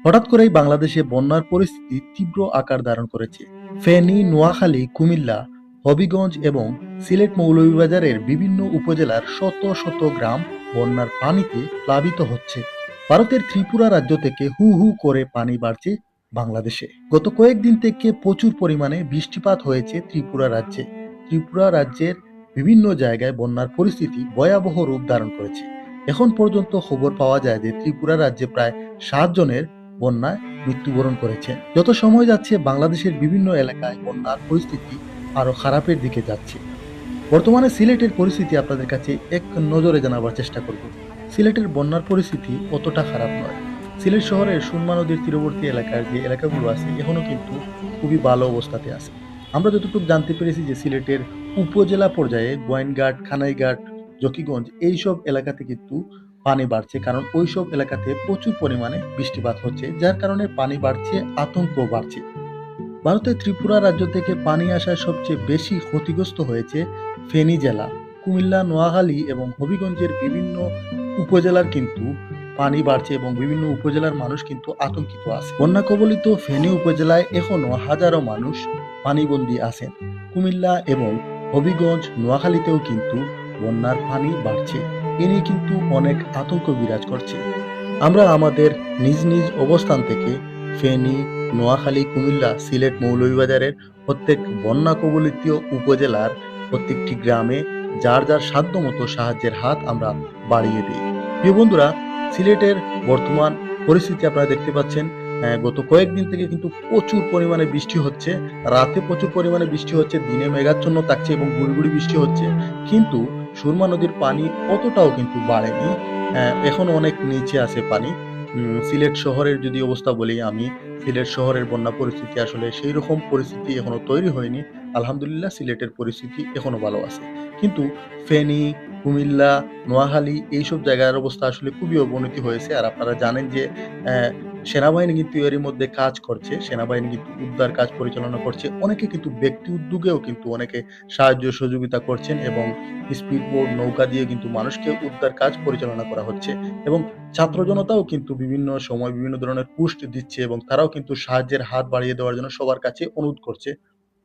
হঠাৎ করেই বাংলাদেশে বন্যার পরিস্থিতি তীব্র আকার ধারণ করেছে। ফেনী, নোয়াখালী, কুমিল্লা, হবিগঞ্জ এবং সিলেট মৌলভীবাজারের বিভিন্ন উপজেলার শত শত গ্রাম বন্যার পানিতে প্লাবিত হচ্ছে। ভারতের ত্রিপুরা রাজ্য থেকে হু হু করে পানি বাড়ছে বাংলাদেশে। গত কয়েকদিন থেকে প্রচুর পরিমাণে বৃষ্টিপাত হয়েছে ত্রিপুরা রাজ্যে। ত্রিপুরা রাজ্যের বিভিন্ন জায়গায় বন্যার পরিস্থিতি ভয়াবহ রূপ ধারণ করেছে। এখন পর্যন্ত খবর পাওয়া যায় যে ত্রিপুরা রাজ্যে প্রায় 7 জনের বন্যায় মৃত্যুবরণ করেছে। যত সময় যাচ্ছে বাংলাদেশের বিভিন্ন এলাকায় বন্যার পরিস্থিতি আরো খারাপের দিকে যাচ্ছে। বর্তমানে সিলেটের পরিস্থিতি আপনাদের কাছে এক নজরে জানাবার চেষ্টা করব। সিলেটের বন্যার পরিস্থিতি অতটা খারাপ নয়। সিলেট শহরের সুরমা নদীর তীরবর্তী এলাকার যে এলাকাগুলো আছে এখনো কিন্তু খুবই ভালো অবস্থাতে আছে। আমরা যতটুকু জানতে পেরেছি যে সিলেটের উপজেলা পর্যায়ে গোয়াইনঘাট, খানাইঘাট, জকিগঞ্জ এইসব এলাকাতে কিন্তু পানি বাড়ছে, কারণ ওইসব এলাকাতে প্রচুর পরিমাণে বৃষ্টিপাত হচ্ছে, যার কারণে পানি বাড়ছে, আতঙ্ক বাড়ছে। ভারতের ত্রিপুরা রাজ্য থেকে পানি আসায় সবচেয়ে বেশি ক্ষতিগ্রস্ত হয়েছে ফেনী জেলা, কুমিল্লা, নোয়াখালী এবং হবিগঞ্জের বিভিন্ন উপজেলার কিন্তু পানি বাড়ছে এবং বিভিন্ন উপজেলার মানুষ কিন্তু আতঙ্কিত আছে। বন্যা কবলিত ফেনী উপজেলায় এখনো হাজারো মানুষ পানিবন্দী আছেন। কুমিল্লা এবং হবিগঞ্জ, নোয়াখালীতেও কিন্তু বন্যার পানি বাড়ছে। এ নিয়ে কিন্তু অনেক আতঙ্ক বিরাজ করছে। আমরা আমাদের নিজ নিজ অবস্থান থেকে ফেনী, নোয়াখালী, কুমিল্লা, সিলেট মৌলভীবাজারের প্রত্যেক বন্যা কবলিত উপজেলার প্রত্যেকটি গ্রামে যার যার সাধ্যমতো সাহায্যের হাত আমরা বাড়িয়ে দিই। প্রিয় বন্ধুরা, সিলেটের বর্তমান পরিস্থিতি আপনারা দেখতে পাচ্ছেন। গত কয়েকদিন থেকে কিন্তু প্রচুর পরিমাণে বৃষ্টি হচ্ছে। রাতে প্রচুর পরিমাণে বৃষ্টি হচ্ছে, দিনে মেঘাচ্ছন্ন থাকছে এবং গুড়ি গুড়ি বৃষ্টি হচ্ছে। কিন্তু সুরমা নদীর পানি অতটাও কিন্তু বাড়েনি। এখনো অনেক নিচে আছে পানি। সিলেট শহরের যদি অবস্থা বলি আমি, সিলেট শহরের বন্যা পরিস্থিতি আসলে সেই রকম পরিস্থিতি এখনো তৈরি হয়নি। আলহামদুলিল্লাহ সিলেটের পরিস্থিতি এখনো ভালো আছে। কিন্তু ফেনী, কুমিল্লা, নোয়াখালী এইসব জায়গার অবস্থা আসলে খুবই অবনতি হয়েছে। আর আপনারা জানেন যে অ্যা সেনাবাহিনী কিন্তু এরই মধ্যে কাজ করছে। সেনাবাহিনী কিন্তু উদ্ধার কাজ পরিচালনা করছে। অনেকে কিন্তু ব্যক্তি উদ্যোগেও কিন্তু অনেকে সাহায্য সহযোগিতা করছেন এবং স্পিড বোট, নৌকা দিয়ে কিন্তু মানুষকে উদ্ধার কাজ পরিচালনা করা হচ্ছে। এবং ছাত্র জনতাও কিন্তু বিভিন্ন সময় বিভিন্ন ধরনের পোস্ট দিচ্ছে এবং তারাও কিন্তু সাহায্যের হাত বাড়িয়ে দেওয়ার জন্য সবার কাছে অনুরোধ করছে।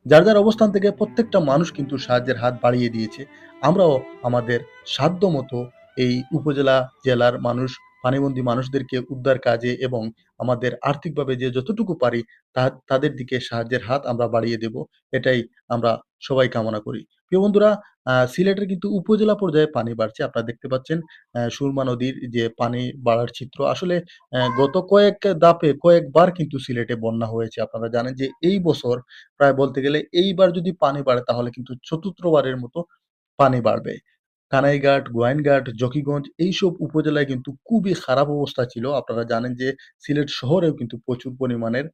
যার যার অবস্থান থেকে প্রত্যেকটা মানুষ কিন্তু সাহায্যের হাত বাড়িয়ে দিয়েছে। আমরাও আমাদের সাধ্যমতো এই উপজেলা, জেলার মানুষ, পানিবন্দী মানুষদেরকে উদ্ধার কাজে এবং আমাদের আর্থিকভাবে যে যতটুকু পারি তাদের দিকে সাহায্যের হাত আমরা বাড়িয়ে দেব। এটাই আমরা সবাই কামনা করি। প্রিয় বন্ধুরা, সিলেটের কিন্তু উপজেলা পর্যায়ে পানি বাড়ছে। আপনারা দেখতে পাচ্ছেন সুরমা নদীর যে পানি বাড়ার চিত্র। আসলে গত কয়েক ধাপে কয়েকবার কিন্তু সিলেটে বন্যা হয়েছে। আপনারা জানেন যে এই বছর প্রায় বলতে গেলে এইবার যদি পানি বাড়ে তাহলে কিন্তু চতুর্থবারের মতো পানি বাড়বে। কানাইঘাট, গোয়াইনঘাট, জকিগঞ্জ এইসব উপজেলায় কিন্তু খুবই খারাপ অবস্থা ছিল। আপনারা জানেন যে সিলেট শহরেও কিন্তু প্রচুর পরিমাণের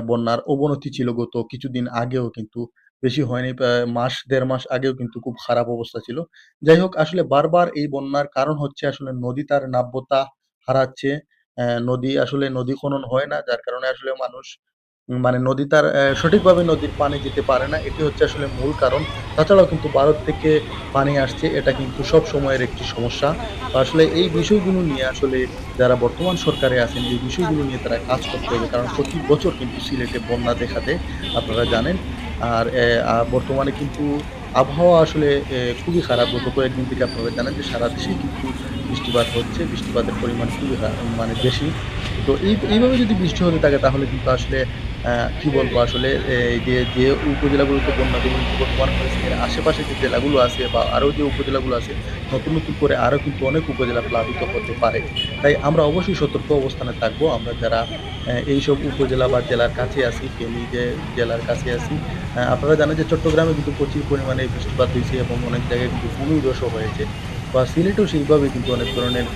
বন্যার অবনতি ছিল গত কিছুদিন আগেও কিন্তু, বেশি হয়নি, প্রায় মাস ১.৫ মাস আগেও কিন্তু খুব খারাপ অবস্থা ছিল। যাই হোক, আসলে বারবার এই বন্যার কারণ হচ্ছে আসলে নদী তার নাব্যতা হারাচ্ছে। নদী আসলে নদী খনন হয় না, যার কারণে আসলে মানুষ মানে নদী তার সঠিকভাবে নদীর পানি যেতে পারে না। এটি হচ্ছে আসলে মূল কারণ। তাছাড়াও কিন্তু ভারত থেকে পানি আসছে, এটা কিন্তু সব সময়ের একটি সমস্যা। তো আসলে এই বিষয়গুলো নিয়ে আসলে যারা বর্তমান সরকারে আছেন, এই বিষয়গুলো নিয়ে তারা কাজ করতে হবে। কারণ প্রতি বছর কিন্তু সিলেটে বন্যা দেখা দেয়, আপনারা জানেন। আর বর্তমানে কিন্তু আবহাওয়া আসলে খুবই খারাপ। গত কয়েকদিন থেকে আপনারা জানেন যে সারা দেশেই কিন্তু বৃষ্টিপাত হচ্ছে। বৃষ্টিপাতের পরিমাণ খুবই মানে বেশি। তো এইভাবে যদি বৃষ্টি হতে থাকে তাহলে কিন্তু আসলে কি বলবো আসলে, এই যে উপজেলাগুলোতে বন্যা কবলিত বর্তমান হয়েছে এর আশেপাশে যে জেলাগুলো আছে বা আরো যে উপজেলাগুলো আছে, নতুন নতুন করে আরো কিন্তু অনেক উপজেলা প্লাবিত হতে পারে। তাই আমরা অবশ্যই সতর্ক অবস্থানে থাকবো। আমরা যারা এইসব উপজেলা বা জেলার কাছে আছি, ফেনী যে জেলার কাছে আছি, আপনারা জানেন যে চট্টগ্রামে কিন্তু প্রচুর পরিমাণে বৃষ্টিপাত হইছে এবং অনেক জায়গায় কিন্তু ভূমিধসও হয়েছে। বা সিলেটেও সেইভাবে কিন্তু অনেক ধরনের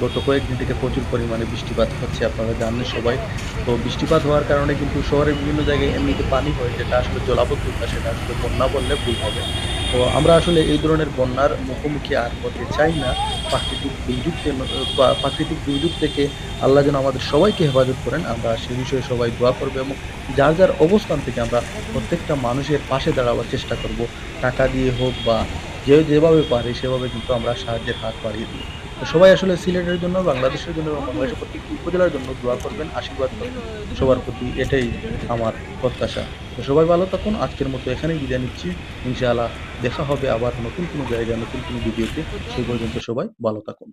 গত কয়েকদিন থেকে প্রচুর পরিমাণে বৃষ্টিপাত হচ্ছে, আপনারা জানেন সবাই। তো বৃষ্টিপাত হওয়ার কারণে কিন্তু শহরের বিভিন্ন জায়গায় এমনিতে পানি হয়, যেটা আসলে জলাবদ্ধতা, সেটা আসলে বন্যা বললে ভুল হবে। তো আমরা আসলে এই ধরনের বন্যার মুখোমুখি আর হতে চাই না। প্রাকৃতিক দুর্যোগ থেকে আল্লাহ যেন আমাদের সবাইকে হেফাজত করেন। আমরা সে বিষয়ে সবাই দোয়া করব এবং যার যার অবস্থান থেকে আমরা প্রত্যেকটা মানুষের পাশে দাঁড়াবার চেষ্টা করব। টাকা দিয়ে হোক বা যে যেভাবে পারে সেভাবে কিন্তু আমরা সাহায্যের হাত বাড়িয়ে দিই। তো সবাই আসলে সিলেটের জন্য, বাংলাদেশের জন্য এবং বাংলাদেশের প্রত্যেকটি উপজেলার জন্য দোয়া করবেন, আশীর্বাদ করবেন। সবার প্রতি এটাই আমার প্রত্যাশা। তো সবাই ভালো থাকুন। আজকের মতো এখানেই বিদায় নিচ্ছি। ইনশাআল্লাহ দেখা হবে আবার নতুন কোনো জায়গায়, নতুন কোনো ভিডিওতে। সেই পর্যন্ত সবাই ভালো থাকুন।